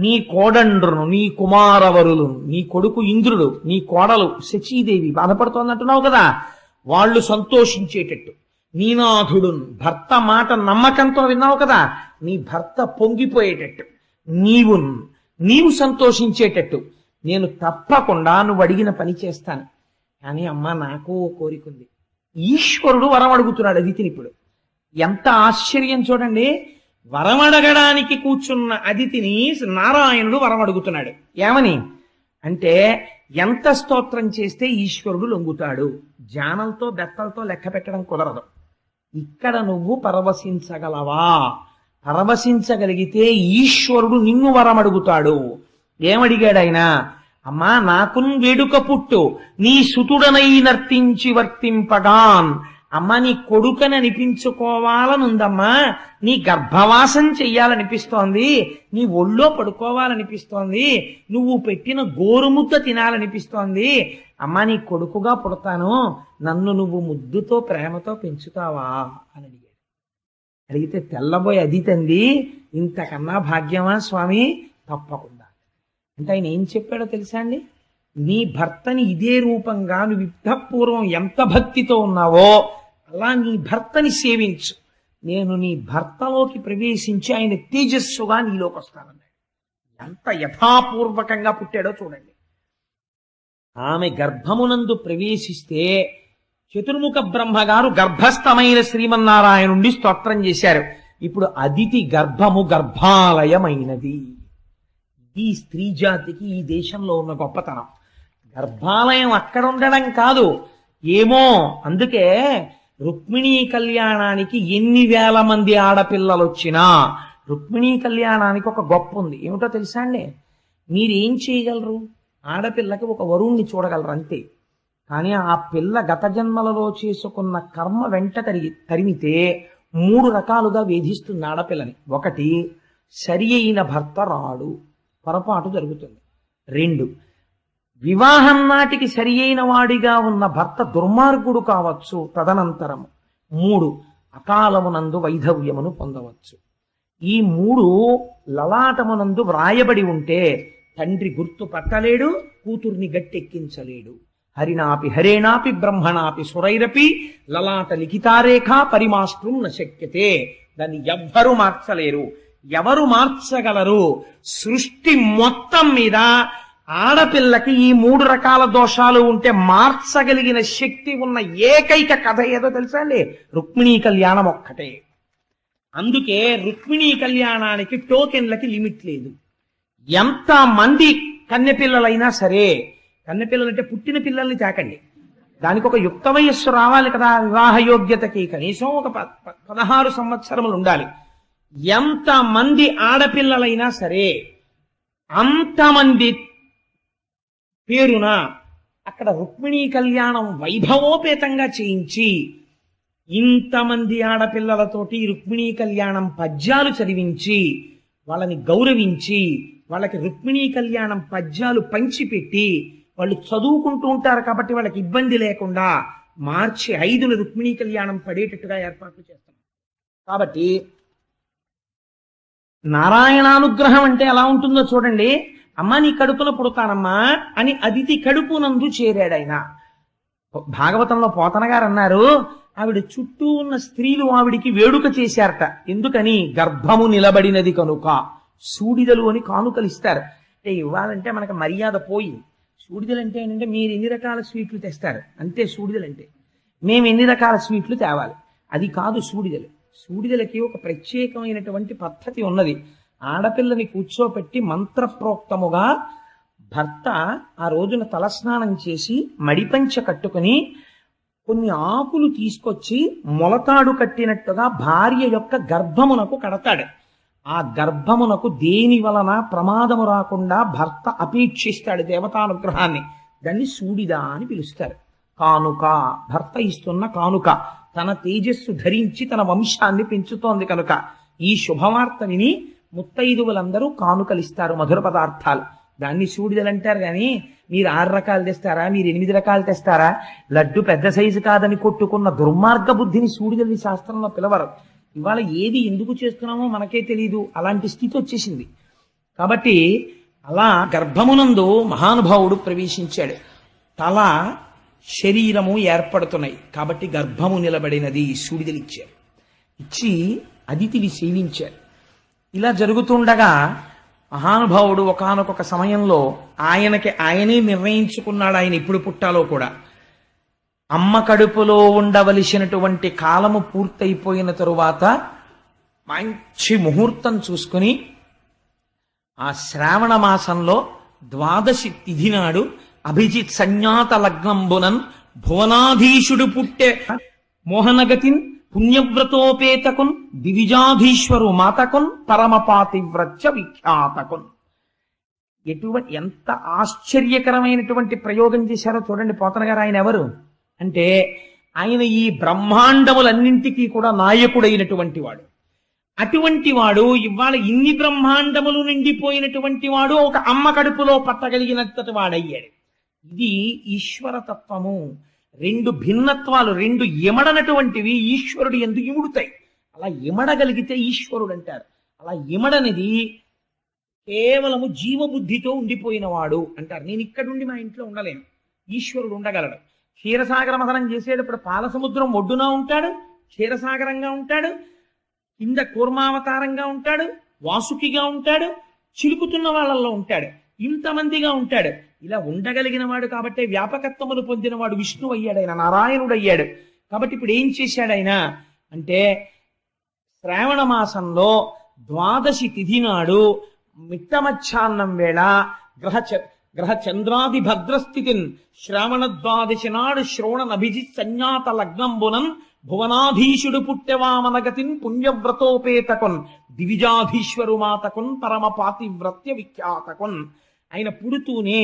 నీ కోడండ్రును నీ కుమారవరులు, నీ కొడుకు ఇంద్రుడు, నీ కోడలు శచీదేవి బాధపడుతోందంటున్నావు కదా, వాళ్ళు సంతోషించేటట్టు, నీనాథుడు భర్త మాట నమ్మకంతో విన్నావు కదా, నీ భర్త పొంగిపోయేటట్టు, నీవు సంతోషించేటట్టు నేను తప్పకుండా నువ్వు అడిగిన పని చేస్తాను. కానీ అమ్మా నాకు ఓ కోరిక ఉంది. ఈశ్వరుడు వరం అడుగుతున్నాడు అదితిని. ఇప్పుడు ఎంత ఆశ్చర్యం చూడండి, వరం అడగడానికి కూర్చున్న అదితిని నారాయణుడు వరం అడుగుతున్నాడు. ఏమని అంటే ఎంత స్తోత్రం చేస్తే ఈశ్వరుడు లొంగుతాడు? జ్ఞానంతో బెత్తలతో లెక్క పెట్టడం కుదరదు. ఇక్కడ నువ్వు పరవశించగలవా పరవశించగలిగితే ఈశ్వరుడు నిన్ను వరమడుగుతాడు. ఏమడిగాడు ఆయన? అమ్మా నాకున్ వేడుక పుట్టు, నీ సుతుడనై నర్తించి వర్తింపగాన్. అమ్మా నీ కొడుకని అనిపించుకోవాలనుందమ్మా, నీ గర్భవాసం చెయ్యాలనిపిస్తోంది, నీ ఒళ్ళో పడుకోవాలనిపిస్తోంది, నువ్వు పెట్టిన గోరుముద్ద తినాలనిపిస్తోంది. అమ్మా నీ కొడుకుగా పుడతాను, నన్ను నువ్వు ముద్దుతో ప్రేమతో పెంచుతావా అని అడిగాడు. అడిగితే తెల్లబోయి అది తంది, ఇంతకన్నా భాగ్యమా స్వామి? తప్పకుండా. అంటే ఆయన ఏం చెప్పాడో తెలుసా అండి? నీ భర్తని ఇదే రూపంగా నువ్వు యుద్ధపూర్వం ఎంత భక్తితో ఉన్నావో అలా నీ భర్తని సేవించు. నేను నీ భర్తలోకి ప్రవేశించి ఆయన తేజస్సుగా నీలోకి వస్తానన్నాడు. ఎంత యథాపూర్వకంగా పుట్టాడో చూడండి. ఆమె గర్భమునందు ప్రవేశిస్తే చతుర్ముఖ బ్రహ్మగారు గర్భస్థమైన శ్రీమన్నారాయణుండి స్తోత్రం చేశారు. ఇప్పుడు అదితి గర్భము గర్భాలయమైనది. ఈ స్త్రీ జాతికి ఈ దేశంలో ఉన్న గొప్పతనం. గర్భాలయం అక్కడ ఉండడం కాదు, ఏమో అందుకే రుక్మిణీ కళ్యాణానికి ఎన్ని వేల మంది ఆడపిల్లలు వచ్చినా రుక్మిణీ కళ్యాణానికి ఒక గొప్ప ఉంది. ఏమిటో తెలుసా అండి? మీరేం చేయగలరు? ఆడపిల్లకి ఒక వరుణ్ణి చూడగలరు అంతే. కానీ ఆ పిల్ల గత జన్మలలో చేసుకున్న కర్మ వెంట తరిమితే 3 రకాలుగా వేధిస్తుంది ఆడపిల్లని. 1, సరి అయిన భర్త రాడు, పొరపాటు జరుగుతుంది. 2, వివాహం నాటికి సరి అయిన వాడిగా ఉన్న భర్త దుర్మార్గుడు కావచ్చు తదనంతరము. 3, అకాలమునందు వైధవ్యమును పొందవచ్చు. ఈ 3 లలాటమునందు వ్రాయబడి ఉంటే తండ్రి గుర్తు పట్టలేడు, కూతుర్ని గట్టెక్కించలేడు. హరినాపి హరేణాపి బ్రహ్మణాపి సురైరపి లలాట లిఖితారేఖ పరిమాష్ట్రం నశక్యతే. దాన్ని ఎవ్వరూ మార్చలేరు. ఎవరు మార్చగలరు? సృష్టి మొత్తం మీద ఆడపిల్లకి ఈ 3 రకాల దోషాలు ఉంటే మార్చగలిగిన శక్తి ఉన్న ఏకైక కథ ఏదో తెలుసా అండి? రుక్మిణీ కళ్యాణం ఒక్కటే. అందుకే రుక్మిణీ కళ్యాణానికి టోకెన్లకి లిమిట్ లేదు. ఎంత మంది కన్నెపిల్లలైనా సరే, కన్నెపిల్లలంటే పుట్టిన పిల్లల్ని తాకండి, దానికి ఒక యుక్త వయస్సు రావాలి కదా. వివాహ యోగ్యతకి కనీసం ఒక 16 సంవత్సరములు ఉండాలి. ఎంత మంది ఆడపిల్లలైనా సరే అంతమంది పేరున అక్కడ రుక్మిణీ కళ్యాణం వైభవోపేతంగా చేయించి ఇంతమంది ఆడపిల్లలతోటి రుక్మిణీ కళ్యాణం పద్యాలు చదివించి వాళ్ళని గౌరవించి వాళ్ళకి రుక్మిణీ కళ్యాణం పద్యాలు పంచిపెట్టి వాళ్ళు చదువుకుంటూ ఉంటారు కాబట్టి వాళ్ళకి ఇబ్బంది లేకుండా మార్చి 5న రుక్మిణీ కళ్యాణం పడేటట్టుగా ఏర్పాట్లు చేస్తాం. కాబట్టి నారాయణానుగ్రహం అంటే ఎలా ఉంటుందో చూడండి. అమ్మ నీ కడుపులో పుడతానమ్మా అని అదితి కడుపునందు చేరాడాయన. భాగవతంలో పోతన గారు అన్నారు, ఆవిడ చుట్టూ ఉన్న స్త్రీలు ఆవిడికి వేడుక చేశారట. ఎందుకని? గర్భము నిలబడినది కనుక. సూడిదలు అని కానుకలు ఇస్తారు. అంటే ఇవ్వాలంటే మనకు మర్యాద పోయి. సూడిదలు అంటే ఏంటంటే మీరు ఎన్ని రకాల స్వీట్లు తెస్తారు అంతే. సూడిదలు అంటే మేము ఎన్ని రకాల స్వీట్లు తేవాలి, అది కాదు సూడిదలు. సూడిదలకి ఒక ప్రత్యేకమైనటువంటి పద్ధతి ఉన్నది. ఆడపిల్లని కూర్చోపెట్టి మంత్రప్రోక్తముగా భర్త ఆ రోజున తలస్నానం చేసి మడిపంచ కట్టుకుని కొన్ని ఆకులు తీసుకొచ్చి మొలతాడు కట్టినట్టుగా భార్య యొక్క గర్భమునకు కడతాడు. ఆ గర్భమునకు దేని వలన ప్రమాదము రాకుండా భర్త అపేక్షిస్తాడు దేవతానుగ్రహాన్ని. దాన్ని సూడిద అని పిలుస్తారు. కానుక, భర్త ఇస్తున్న కానుక. తన తేజస్సు ధరించి తన వంశాన్ని పెంచుతోంది కనుక ఈ శుభవార్త విని ముత్తైదువులందరూ కానుకలిస్తారు, మధుర పదార్థాలు. దాన్ని సూడిదలంటారు. కానీ మీరు 6 రకాలు తెస్తారా, మీరు 8 రకాలు తెస్తారా? లడ్డు పెద్ద సైజు కాదని కొట్టుకున్న దుర్మార్గ బుద్ధిని సూడిదల్ని శాస్త్రంలో పిలవరు. ఇవాళ ఏది ఎందుకు చేస్తున్నామో మనకే తెలియదు, అలాంటి స్థితి వచ్చేసింది. కాబట్టి అలా గర్భమునందు మహానుభావుడు ప్రవేశించాడు. తల శరీరము ఏర్పడుతున్నాయి కాబట్టి గర్భము నిలబడినది సూడిదలిచ్చారు. ఇచ్చి అదితిని సేవించారు. ఇలా జరుగుతుండగా మహానుభావుడు ఒకానొక సమయంలో ఆయనే నిర్ణయించుకున్నాడు ఆయన ఎప్పుడు పుట్టాలో కూడా. అమ్మ కడుపులో ఉండవలసినటువంటి కాలము పూర్తయిపోయిన తరువాత మంచి ముహూర్తం చూసుకుని ఆ శ్రావణ మాసంలో 12వ తిథి నాడు అభిజిత్ సంజ్ఞాత లగ్నంబునన్ భువనాధీశుడు పుట్టే మోహనగతిన్ పుణ్యవ్రతోపేతకున్ దివిజాధీశ్వరు మాతకున్ పరమపాతివ్రత్య విఖ్యాతకున్. ఎంత ఆశ్చర్యకరమైనటువంటి ప్రయోగం చేశారో చూడండి పోతన గారు. ఆయన ఎవరు అంటే ఆయన ఈ బ్రహ్మాండములన్నింటికీ కూడా నాయకుడైనటువంటి వాడు. అటువంటి వాడు ఇవాళ ఇన్ని బ్రహ్మాండములు నిండిపోయినటువంటి వాడు ఒక అమ్మ కడుపులో పట్టగలిగినంతటి వాడయ్యాడు. ఇది ఈశ్వరతత్వము. రెండు భిన్నత్వాలు, రెండు ఇమడనటువంటివి ఈశ్వరుడు ఎందుకు ఇముడుతాయి. అలా ఇమడగలిగితే ఈశ్వరుడు అంటారు. అలా ఇమడనిది కేవలము జీవబుద్ధితో ఉండిపోయినవాడు అంటారు. నేను ఇక్కడుండి మా ఇంట్లో ఉండలేను, ఈశ్వరుడు ఉండగలడు. క్షీరసాగర మథనం చేసేటప్పుడు పాలసముద్రం ఒడ్డున ఉంటాడు, క్షీరసాగరంగా ఉంటాడు, కింద కూర్మావతారంగా ఉంటాడు, వాసుకిగా ఉంటాడు, చిలుకుతున్న వాళ్ళల్లో ఉంటాడు, ఇంతమందిగా ఉంటాడు. ఇలా ఉండగలిగిన వాడు కాబట్టి వ్యాపకత్వములు పొందినవాడు విష్ణువు అయ్యాడు, ఆయన నారాయణుడు అయ్యాడు. కాబట్టి ఇప్పుడు ఏం చేశాడు ఆయన అంటే శ్రావణ మాసంలో ద్వాదశి తిథి నాడు మిట్ట మధ్యాహ్నం వేళ గ్రహ చంద్రాది భద్రస్థితిన్ శ్రావణ ద్వాదశి నాడు శ్రోణనభిజిత్ సంజ్ఞాత లగ్నంబునన్ భువనాధీశుడు పుట్టెవామనగతిన్ పుణ్యవ్రతోపేతకున్ దివిజాధీశ్వరు మాతకున్ పరమ పాతివ్రత్య విఖ్యాతకున్. ఆయన పుడుతూనే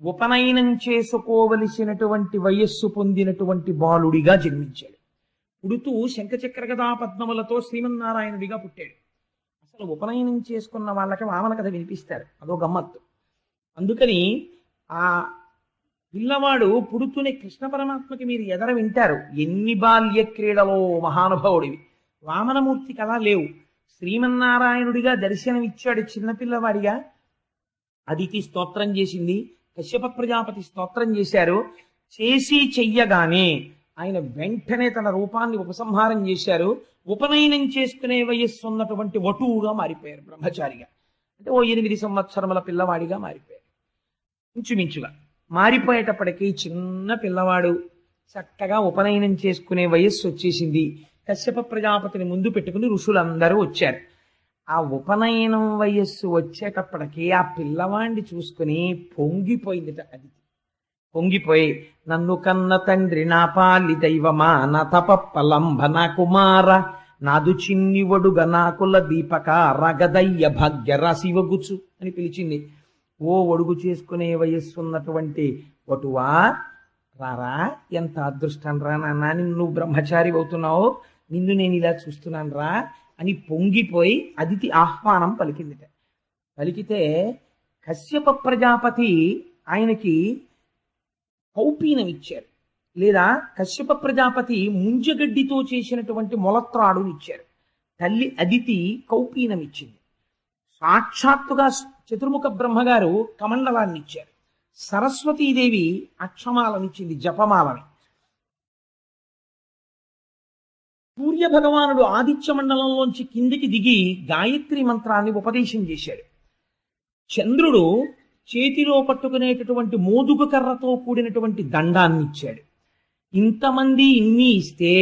ఉపనయనం చేసుకోవలసినటువంటి వయస్సు పొందినటువంటి బాలుడిగా జన్మించాడు. పుడుతూ శంఖచక్ర గదా పద్మములతో శ్రీమన్నారాయణుడిగా పుట్టాడు. అసలు ఉపనయనం చేసుకున్న వాళ్ళకి వామన కథ వినిపిస్తారు, అదో గమ్మత్తు. అందుకని ఆ పిల్లవాడు పుడుతూనే కృష్ణ పరమాత్మకి మీరు ఎదర వింటారు, ఎన్ని బాల్య క్రీడలో మహానుభావుడివి. వామనమూర్తికి అలా లేవు. శ్రీమన్నారాయణుడిగా దర్శనమిచ్చాడు చిన్నపిల్లవాడిగా. అదితి స్తోత్రం చేసింది, కశ్యప ప్రజాపతి స్తోత్రం చేశారు. చేసి చెయ్యగానే ఆయన వెంటనే తన రూపాన్ని ఉపసంహారం చేశారు. ఉపనయనం చేసుకునే వయస్సు ఉన్నటువంటి వటువుగా మారిపోయారు, బ్రహ్మచారిగా. అంటే ఓ 8 సంవత్సరముల పిల్లవాడిగా మారిపోయారు. ఇంచుమించుగా మారిపోయేటప్పటికీ చిన్న పిల్లవాడు చక్కగా ఉపనయనం చేసుకునే వయస్సు వచ్చేసింది. కశ్యప ప్రజాపతిని ముందు పెట్టుకుని ఋషులందరూ వచ్చారు. ఆ ఉపనయనం వయస్సు వచ్చేటప్పటికి ఆ పిల్లవాడిని చూసుకుని పొంగిపోయిందిట. అది పొంగిపోయి, నన్ను కన్న తండ్రి నా పాలి దైవమా నా తపప్పలంబన కుమార నాదు చిన్ని వడుగ నాకుల దీపక రగదయ్య భాగ్యరా శివగుచు అని పిలిచింది. ఓ ఒడుగు చేసుకునే వయస్సు ఉన్నటువంటి వటువా, రారా, ఎంత అదృష్టం రా నాన్న, నిన్ను బ్రహ్మచారి అవుతున్నావు, నిన్ను నేను ఇలా చూస్తున్నాను రా అని పొంగిపోయి అదితి ఆహ్వానం పలికిందిట. పలికితే కశ్యప ప్రజాపతి ఆయనకి కౌపీనం ఇచ్చారు, లేదా కశ్యప ప్రజాపతి ముంజగడ్డితో చేసినటువంటి మొలత్రాడుని ఇచ్చారు. తల్లి అదితి కౌపీనం ఇచ్చింది. సాక్షాత్తుగా చతుర్ముఖ బ్రహ్మగారు కమండలాన్ని ఇచ్చారు. సరస్వతీదేవి అక్షమాలనిచ్చింది, జపమాలని. సూర్య భగవానుడు ఆదిత్య మండలంలోంచి కిందికి దిగి గాయత్రి మంత్రాన్ని ఉపదేశం చేశాడు. చంద్రుడు చేతిలో పట్టుకునేటటువంటి మోదుగు కర్రతో కూడినటువంటి దండాన్ని ఇచ్చాడు. ఇంతమంది ఇన్ని ఇస్తే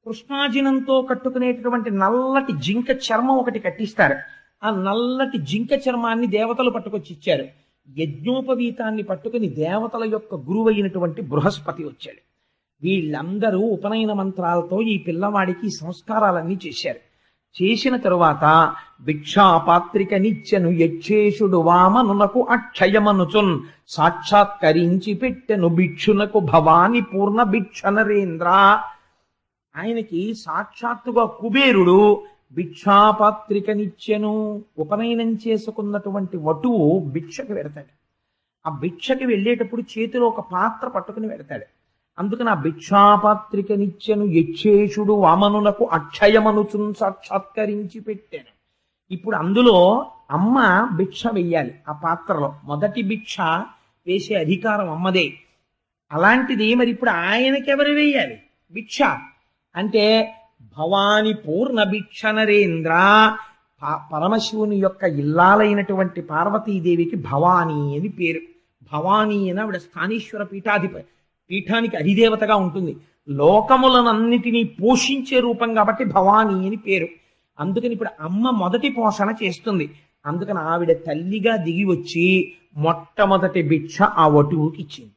కృష్ణాజినంతో కట్టుకునేటటువంటి నల్లటి జింక చర్మం ఒకటి కట్టిస్తారు. ఆ నల్లటి జింక చర్మాన్ని దేవతలు పట్టుకొచ్చి ఇచ్చారు. యజ్ఞోపవీతాన్ని పట్టుకుని దేవతల యొక్క గురువు అయినటువంటి బృహస్పతి వచ్చాడు. వీళ్ళందరూ ఉపనయన మంత్రాలతో ఈ పిల్లవాడికి సంస్కారాలన్నీ చేశారు. చేసిన తరువాత భిక్షాపాత్రిక నిత్యను యక్షేషుడు వామనునకు అక్షయమనుచున్ సాక్షాత్కరించి పెట్టెను భిక్షునకు భవాని పూర్ణ భిక్ష నరేంద్ర. ఆయనకి సాక్షాత్తుగా కుబేరుడు భిక్షాపాత్రిక నిత్యను. ఉపనయనం చేసుకున్నటువంటి వటువు భిక్షకి వెడతాడు. ఆ భిక్షకి వెళ్ళేటప్పుడు చేతిలో ఒక పాత్ర పట్టుకుని వెడతాడు. అందుకని ఆ భిక్షాపాత్రిక నిత్యను యక్షేషుడు వామనులకు అక్షయమనుచున్ సాక్షాత్కరించి పెట్టాను. ఇప్పుడు అందులో అమ్మ భిక్ష వెయ్యాలి. ఆ పాత్రలో మొదటి భిక్ష వేసే అధికారం అమ్మదే. అలాంటిది మరి ఇప్పుడు ఆయనకెవరు వేయాలి భిక్ష అంటే భవాని పూర్ణ భిక్ష నరేంద్ర. పరమశివుని యొక్క ఇల్లాలైనటువంటి పార్వతీదేవికి భవానీ అని పేరు. భవానీ అని ఆవిడ స్థానేశ్వర పీఠానికి అధిదేవతగా ఉంటుంది. లోకములనన్నిటినీ పోషించే రూపం కాబట్టి భవానీ అని పేరు. అందుకని ఇప్పుడు అమ్మ మొదటి పోషణ చేస్తుంది. అందుకని ఆవిడ తల్లిగా దిగి వచ్చి మొట్టమొదటి భిక్ష ఆ వటువుకి ఇచ్చింది.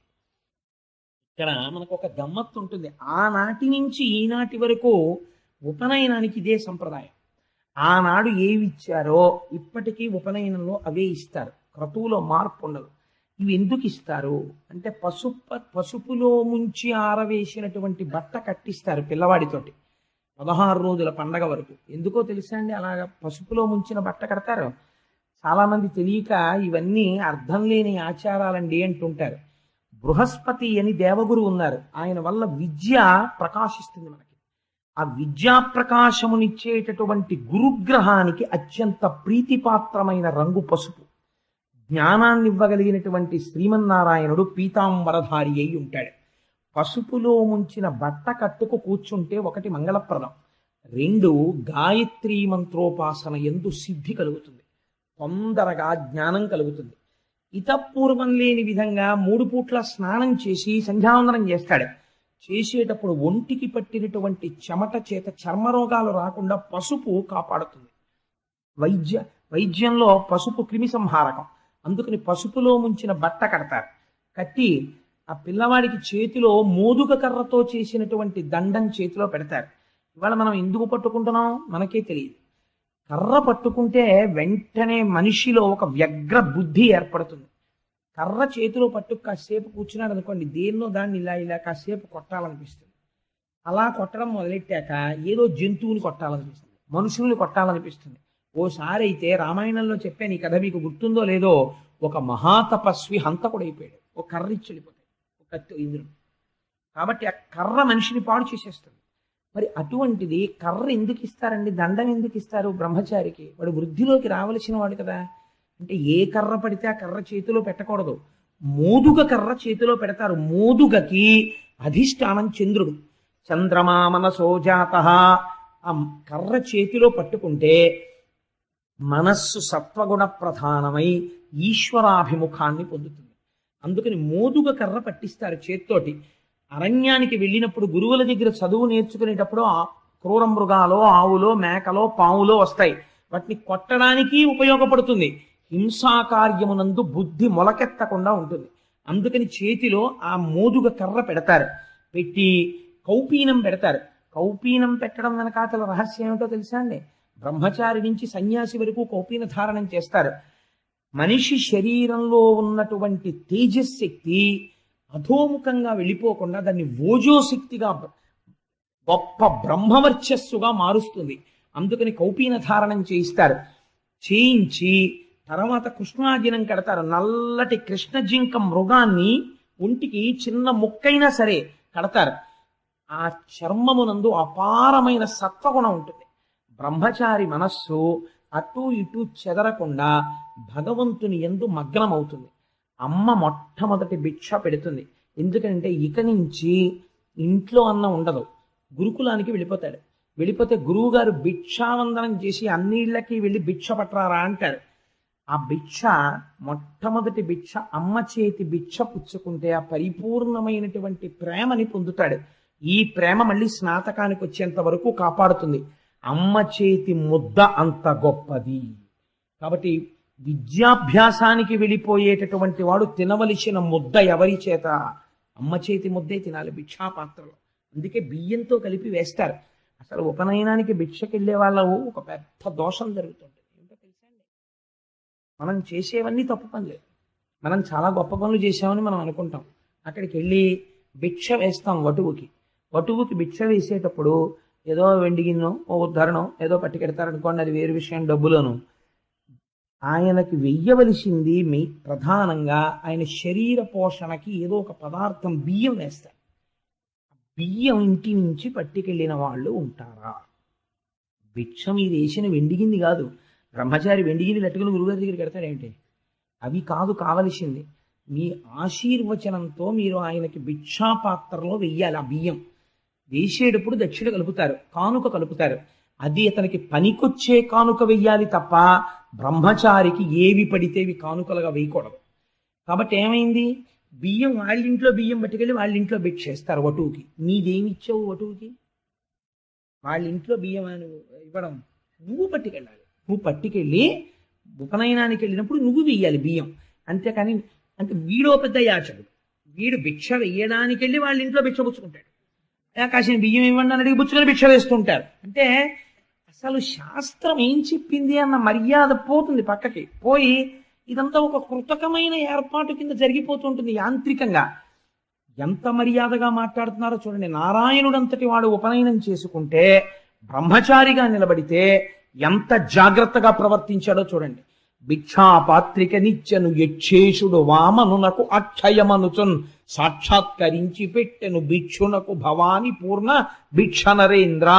ఇక్కడ మనకు ఒక గమ్మత్తు ఉంటుంది. ఆనాటి నుంచి ఈనాటి వరకు ఉపనయనానికి ఇదే సంప్రదాయం. ఆనాడు ఏవి ఇచ్చారో ఇప్పటికీ ఉపనయనంలో అవే ఇస్తారు. క్రతువులో మార్పు ఉండదు. ఇవి ఎందుకు ఇస్తారు అంటే పసుపులో ముంచి ఆరవేసినటువంటి బట్ట కట్టిస్తారు పిల్లవాడితోటి 16 రోజుల పండగ వరకు. ఎందుకో తెలుసా అండి అలాగా పసుపులో ముంచిన బట్ట కడతారు? చాలా మంది తెలియక ఇవన్నీ అర్థం లేని ఆచారాలండి అంటుంటారు. బృహస్పతి అని దేవగురు ఉన్నారు. ఆయన వల్ల విద్య ప్రకాశిస్తుంది మనకి. ఆ విద్యా ప్రకాశమునిచ్చేటటువంటి గురుగ్రహానికి అత్యంత ప్రీతిపాత్రమైన రంగు పసుపు. జ్ఞానాన్ని ఇవ్వగలిగినటువంటి శ్రీమన్నారాయణుడు పీతాంబరధారి అయి ఉంటాడు. పసుపులో ముంచిన బట్ట కట్టుకు కూర్చుంటే ఒకటి మంగళప్రదం, 2 గాయత్రీ మంత్రోపాసన ఎందు సిద్ధి కలుగుతుంది, తొందరగా జ్ఞానం కలుగుతుంది. ఇతపూర్వం లేని విధంగా 3 పూట్ల స్నానం చేసి సంధ్యావందనం చేస్తాడు. చేసేటప్పుడు ఒంటికి పట్టినటువంటి చెమట చేత చర్మరోగాలు రాకుండా పసుపు కాపాడుతుంది. వైద్యంలో పసుపు క్రిమి సంహారకం. అందుకని పసుపులో ముంచిన బట్ట కడతారు. కట్టి ఆ పిల్లవాడికి చేతిలో మోదుగ కర్రతో చేసినటువంటి దండం చేతిలో పెడతారు. ఇవాళ మనం ఎందుకు పట్టుకుంటున్నాం మనకే తెలియదు. కర్ర పట్టుకుంటే వెంటనే మనిషిలో ఒక వ్యగ్ర బుద్ధి ఏర్పడుతుంది. కర్ర చేతిలో పట్టు కాసేపు కూర్చున్నాడు అనుకోండి, దేన్నో దాన్ని ఇలా ఇలా కాసేపు కొట్టాలనిపిస్తుంది. అలా కొట్టడం మొదలెట్టాక ఏదో జంతువుని కొట్టాలనిపిస్తుంది, మనుషుల్ని కొట్టాలనిపిస్తుంది. ఓసారి అయితే రామాయణంలో చెప్పాను ఈ కథ, మీకు గుర్తుందో లేదో, ఒక మహాతపస్వి హంతకుడైపోయాడు. ఒక కర్ర ఇచ్చి వెళ్ళిపోతాడు, ఒక కత్తి ఇంద్రుడు. కాబట్టి ఆ కర్ర మనిషిని పాడు చేసేస్తుంది. మరి అటువంటిది కర్ర ఎందుకు ఇస్తారండి, దండం ఎందుకు ఇస్తారు బ్రహ్మచారికి? వాడు వృద్ధిలోకి రావలసిన వాడు కదా. అంటే ఏ కర్ర పడితే ఆ కర్ర చేతిలో పెట్టకూడదు, మోదుగ కర్ర చేతిలో పెడతారు. మోదుగకి అధిష్టానం చంద్రుడు. చంద్రమా మనసోజాత. ఆ కర్ర చేతిలో పట్టుకుంటే మనస్సు సత్వగుణ ప్రధానమై ఈశ్వరాభిముఖాన్ని పొందుతుంది. అందుకని మోదుగ కర్ర పట్టిస్తారు చేత్తోటి. అరణ్యానికి వెళ్ళినప్పుడు గురువుల దగ్గర చదువు నేర్చుకునేటప్పుడు క్రూర మృగాలో, ఆవులో, మేకలో, పావులో వస్తాయి. వాటిని కొట్టడానికి ఉపయోగపడుతుంది. హింసాకార్యమునందు బుద్ధి మొలకెత్తకుండా ఉంటుంది. అందుకని చేతిలో ఆ మోదుగ కర్ర పెడతారు. పెట్టి కౌపీనం పెడతారు. కౌపీనం పెట్టడం వెనకాతల రహస్యం ఏమిటో తెలుసా అండి? బ్రహ్మచారి నుంచి సన్యాసి వరకు కౌపీన ధారణం చేస్తారు. మనిషి శరీరంలో ఉన్నటువంటి తేజశక్తి అధోముఖంగా వెళ్ళిపోకుండా దాన్ని ఓజోశక్తిగా గొప్ప బ్రహ్మవర్చస్సుగా మారుస్తుంది. అందుకని కౌపీన ధారణం చేయిస్తారు. చేయించి తర్వాత కృష్ణాజినం కడతారు. నల్లటి కృష్ణజింక మృగాన్ని ఒంటికి చిన్న ముక్కైనా సరే కడతారు. ఆ చర్మమునందు అపారమైన సత్వగుణం ఉంటుంది. బ్రహ్మచారి మనస్సు అటు ఇటు చెదరకుండా భగవంతుని యందు మగ్నమవుతుంది. అమ్మ మొట్టమొదటి భిక్ష పెడుతుంది. ఎందుకంటే ఇక నుంచి ఇంట్లో అన్నం ఉండదు. గురుకులానికి వెళ్ళిపోతాడు. వెళ్ళిపోతే గురువు గారు భిక్షావందనం చేసి అన్నిళ్ళకి వెళ్ళి భిక్ష పట్టరారా అంటారు. ఆ భిక్ష మొట్టమొదటి భిక్ష అమ్మ చేతి భిక్ష పుచ్చుకుంటే ఆ పరిపూర్ణమైనటువంటి ప్రేమని పొందుతాడు. ఈ ప్రేమ మళ్ళీ స్నాతకానికి వచ్చేంత వరకు కాపాడుతుంది. అమ్మ చేతి ముద్ద అంత గొప్పది. కాబట్టి విద్యాభ్యాసానికి వెళ్ళిపోయేటటువంటి వాడు తినవలసిన ముద్ద ఎవరి చేత? అమ్మ చేతి ముద్దే తినాలి భిక్షాపాత్రలో. అందుకే బియ్యంతో కలిపి వేస్తారు. అసలు ఉపనయనానికి భిక్షకెళ్ళే వాళ్ళు ఒక పెద్ద దోషం జరుగుతుంది. ఏంటో తెలుసా అండి? మనం చేసేవన్నీ తప్పు పనులే. మనం చాలా గొప్ప పనులు చేసామని మనం అనుకుంటాం. అక్కడికి వెళ్ళి భిక్ష వేస్తాం వటువుకి. వటువుకి భిక్ష వేసేటప్పుడు ఏదో వెండి గిన్నె, ఓ ఉద్ధరణం ఏదో పట్టుకెడతారనుకోండి, అది వేరు విషయం. డబ్బులోను ఆయనకి వెయ్యవలసింది ప్రధానంగా ఆయన శరీర పోషణకి ఏదో ఒక పదార్థం బియ్యం వేస్తారు. బియ్యం ఇంటి నుంచి పట్టుకెళ్ళిన వాళ్ళు ఉంటారా? భిక్ష మీరు వేసిన వెండిగింది కాదు. బ్రహ్మచారి వెండిగిన్ని లట్టుకుని గురుగారి దగ్గరికి పెడతాడేంటి? అవి కాదు కావలసింది. మీ ఆశీర్వచనంతో మీరు ఆయనకి భిక్షాపాత్రలో వెయ్యాలి. ఆ బియ్యం వేసేటప్పుడు దక్షిణ కలుపుతారు, కానుక కలుపుతారు. అది అతనికి పనికొచ్చే కానుక వెయ్యాలి తప్ప బ్రహ్మచారికి ఏవి పడితేవి కానుకలుగా వేయకూడదు. కాబట్టి ఏమైంది? బియ్యం వాళ్ళింట్లో బియ్యం పట్టుకెళ్ళి వాళ్ళింట్లో భిక్షేస్తారు వటువుకి. నీదేమి ఇచ్చావు వటువుకి? వాళ్ళింట్లో బియ్యం ఇవ్వడం నువ్వు పట్టుకెళ్ళాలి. నువ్వు పట్టుకెళ్ళి ఉపనయనానికి వెళ్ళినప్పుడు నువ్వు వెయ్యాలి బియ్యం. అంతేకాని అంటే వీడో పెద్ద యాచకుడు, వీడు భిక్ష వెయ్యడానికి వెళ్ళి వాళ్ళ ఇంట్లో భిక్ష పుచ్చుకుంటాడు. కాసిన బియ్యం ఇవ్వండి అని అడిగి పుచ్చుకొని భిక్ష వేస్తుంటారు. అంటే అసలు శాస్త్రం ఏం చెప్పింది అన్న మర్యాద పోతుంది, పక్కకి పోయి ఇదంతా ఒక కృతకమైన ఏర్పాటు కింద జరిగిపోతుంటుంది యాంత్రికంగా. ఎంత మర్యాదగా మాట్లాడుతున్నారో చూడండి. నారాయణుడంతటి వాడు ఉపనయనం చేసుకుంటే బ్రహ్మచారిగా నిలబడితే ఎంత జాగ్రత్తగా ప్రవర్తించాడో చూడండి. భిక్షాపాత్రిక నిత్యను యక్షేషుడు వామనునకు అక్షయమనుచున్ సాక్షాత్కరించి పెట్టెను భిక్షునకు భవాని పూర్ణ భిక్ష నరేంద్ర.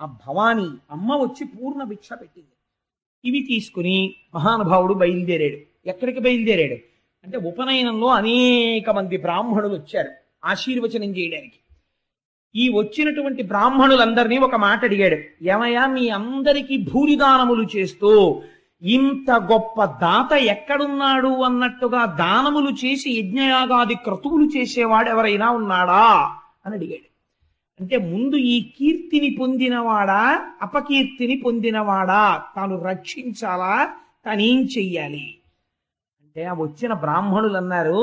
ఆ భవాని అమ్మ వచ్చి పూర్ణ భిక్ష పెట్టింది. ఇవి తీసుకుని మహానుభావుడు బయలుదేరాడు. ఎక్కడికి బయలుదేరాడు అంటే ఉపనయనంలో అనేక మంది బ్రాహ్మణులు వచ్చారు ఆశీర్వచనం చేయడానికి. ఈ వచ్చినటువంటి బ్రాహ్మణులందరినీ ఒక మాట అడిగాడు. ఏమయ్యా, మీ అందరికీ భూరిదానములు చేస్తూ ఇంత గొప్ప దాత ఎక్కడున్నాడు అన్నట్టుగా దానములు చేసి యజ్ఞయాగాది క్రతువులు చేసేవాడు ఎవరైనా ఉన్నాడా అని అడిగాడు. అంటే ముందు ఈ కీర్తిని పొందినవాడా అపకీర్తిని పొందినవాడా, తాను రక్షించాలా, తానేం చెయ్యాలి అంటే ఆ వచ్చిన బ్రాహ్మణులు అన్నారు,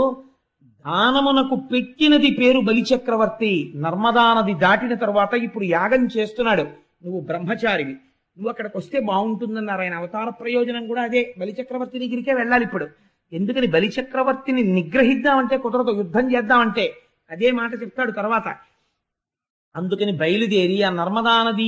దానమునకు పెట్టినది పేరు బలిచక్రవర్తి. నర్మదా నది దాటిన తర్వాత ఇప్పుడు యాగం చేస్తున్నాడు. నువ్వు బ్రహ్మచారివి, నువ్వు అక్కడికి వస్తే బాగుంటుందన్నారు. ఆయన అవతార ప్రయోజనం కూడా అదే, బలిచక్రవర్తి దగ్గరికే వెళ్ళాలి ఇప్పుడు. ఎందుకని బలిచక్రవర్తిని నిగ్రహిద్దామంటే కుదరదు, యుద్ధం చేద్దామంటే. అదే మాట చెప్తాడు తర్వాత. అందుకని బయలుదేరి ఆ నర్మదా నది